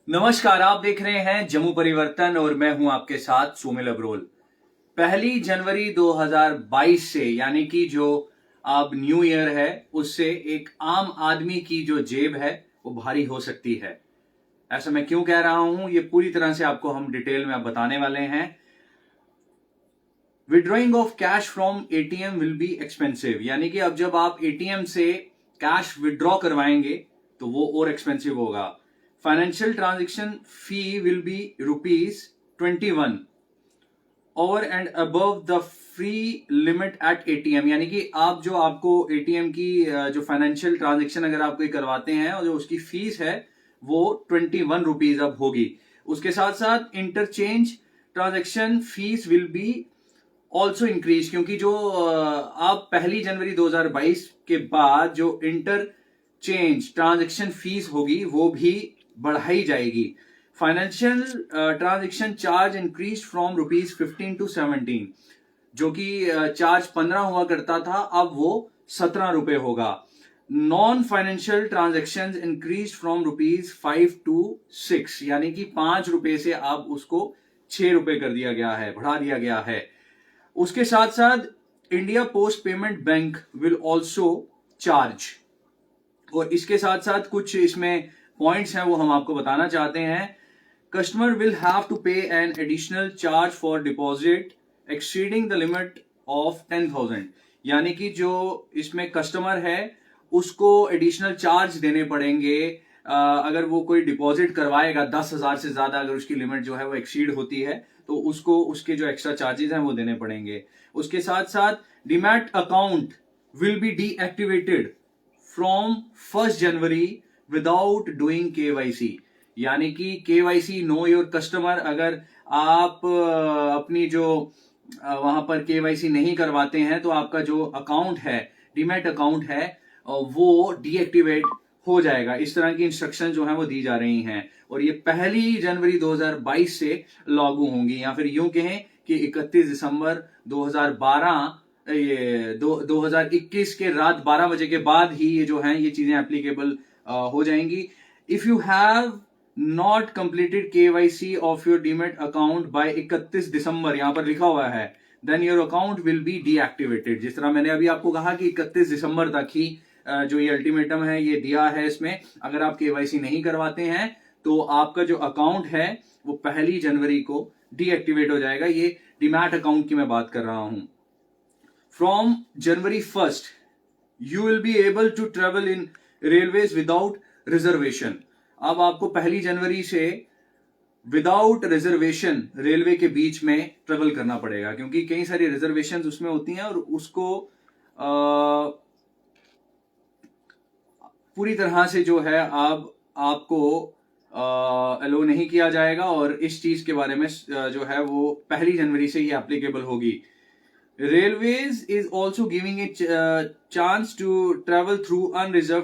नमस्कार, आप देख रहे हैं जम्मू परिवर्तन और मैं हूं आपके साथ सोमिल अब्रोल। 1 जनवरी 2022 से यानी कि जो अब न्यू ईयर है उससे एक आम आदमी की जो जेब है वो भारी हो सकती है। ऐसा मैं क्यों कह रहा हूं, ये पूरी तरह से आपको हम डिटेल में अब बताने वाले हैं। Withdrawing of cash from ATM will be expensive, यानी कि अब जब आप एटीएम से कैश विड्रॉ करवाएंगे तो वो और एक्सपेंसिव होगा। Financial transaction fee will be ₹21 over and above the free limit at ATM, यानी कि आप जो आपको एटीएम की जो फाइनेंशियल ट्रांजेक्शन अगर आप कोई करवाते हैं और जो उसकी फीस है वो ₹21 अब होगी। उसके साथ साथ interchange transaction fees will be also increase, क्योंकि जो आप 1 जनवरी 2022 के बाद जो इंटर चेंज ट्रांजेक्शन फीस होगी वो भी बढ़ाई जाएगी। Financial transaction charge increase from ₹15 to ₹17, जो कि चार्ज 15 हुआ करता था, अब वो ₹17 होगा। Non financial transaction increase from ₹5 to ₹6, यानी कि ₹5 से अब उसको ₹6 कर दिया गया है, बढ़ा दिया गया है। उसके साथ साथ India post payment bank will also charge, और इसके साथ साथ कुछ इसमें पॉइंट्स हैं वो हम आपको बताना चाहते हैं। कस्टमर विल हैव टू पे an additional charge for deposit exceeding the limit of 10,000, यानी कि जो इसमें कस्टमर है उसको एडिशनल चार्ज देने पड़ेंगे अगर वो कोई डिपॉजिट करवाएगा 10,000 से ज्यादा, अगर उसकी लिमिट जो है वो एक्सीड होती है तो उसको उसके जो एक्स्ट्रा चार्जेस हैं वो देने पड़ेंगे। उसके साथ साथ demat account will be deactivated from 1 January without doing KYC, यानी कि केवाईसी नो योर कस्टमर, अगर आप अपनी जो वहां पर केवाईसी नहीं करवाते हैं तो आपका जो अकाउंट है, डीमैट अकाउंट है, वो डीएक्टिवेट हो जाएगा। इस तरह की इंस्ट्रक्शन जो है वो दी जा रही हैं और ये 1 जनवरी 2022 से लागू होंगी, या फिर यूं कहें कि 31 दिसंबर 2012 ये 2021 के रात 12 बजे के बाद ही ये जो है ये चीजें एप्लीकेबल हो जाएंगी। If you have not completed KYC of your demat account by 31 December, यहां पर लिखा हुआ है, then your account will be deactivated. जिस तरह मैंने अभी आपको कहा कि 31 दिसंबर तक ही जो ये अल्टीमेटम है ये दिया है, इसमें अगर आप केवाईसी नहीं करवाते हैं तो आपका जो अकाउंट है वो 1 जनवरी को डीएक्टिवेट हो जाएगा। ये डीमैट अकाउंट की मैं बात कर रहा हूं। From January 1 you will be able to travel in railways without reservation. अब आपको 1 जनवरी से विदाउट रिजर्वेशन रेलवे के बीच में ट्रेवल करना पड़ेगा, क्योंकि कई सारी रिजर्वेशन उसमें होती हैं और उसको पूरी तरह से जो है आपको अलो नहीं किया जाएगा, और इस चीज के बारे में जो है वो 1 जनवरी से ये एप्लीकेबल होगी। Railways is also giving a chance to travel through unreserved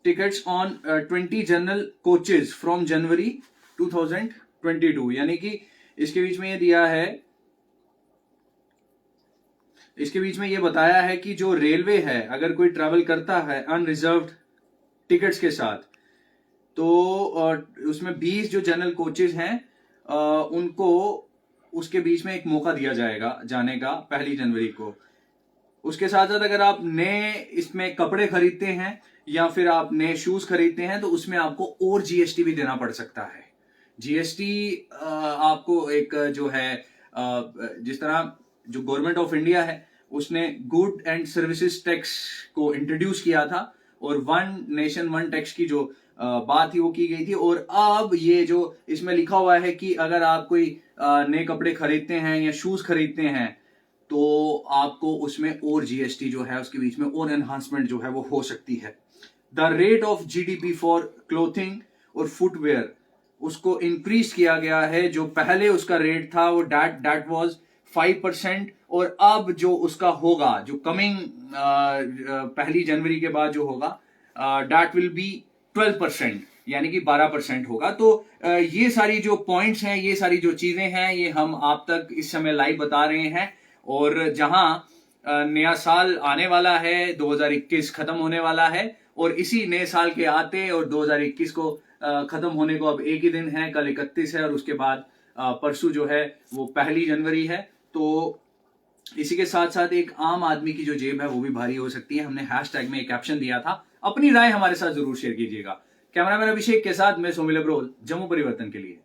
tickets on 20 general coaches from January 2022, यानी कि इसके बीच में ये दिया है, इसके बीच में ये बताया है कि जो रेलवे है अगर कोई ट्रैवल करता है अनरिजर्व्ड टिकट्स के साथ तो उसमें 20 जो जनरल कोचेज हैं उनको उसके बीच में एक मौका दिया जाएगा जाने का 1 जनवरी को। उसके साथ साथ अगर आप नए इसमें कपड़े खरीदते हैं या फिर आप नए शूज खरीदते हैं तो उसमें आपको और जीएसटी भी देना पड़ सकता है। जीएसटी आपको एक जो है जिस तरह जो गवर्नमेंट ऑफ इंडिया है उसने गुड एंड सर्विसेज टैक्स को इंट्रोड्यूस किया था और वन नेशन वन टैक्स की जो बात थी वो की गई थी, और अब ये जो इसमें लिखा हुआ है कि अगर आप कोई नए कपड़े खरीदते हैं या शूज खरीदते हैं तो आपको उसमें और जीएसटी जो है उसके बीच में और एनहांसमेंट जो है वो हो सकती है। The rate of GDP for clothing और फुटवेयर उसको इंक्रीज किया गया है। जो पहले उसका रेट था वो डेट वाज 5%, और अब जो उसका होगा जो कमिंग 1 जनवरी के बाद जो होगा डेट विल बी 12%, यानी कि 12% होगा। तो ये सारी जो पॉइंट्स हैं, ये सारी जो चीजें हैं, ये हम आप तक इस समय लाइव बता रहे हैं। और जहां नया साल आने वाला है, 2021 खत्म होने वाला है, और इसी नए साल के आते और 2021 को खत्म होने को अब एक ही दिन है, कल 31 है और उसके बाद परसों जो है वो 1 जनवरी है। तो इसी के साथ साथ एक आम आदमी की जो जेब है वो भी भारी हो सकती है। हमने हैशटैग में एक कैप्शन दिया था, अपनी राय हमारे साथ जरूर शेयर कीजिएगा। कैमरामैन अभिषेक के साथ मैं सोमिल अब्रोल, जम्मू परिवर्तन के लिए।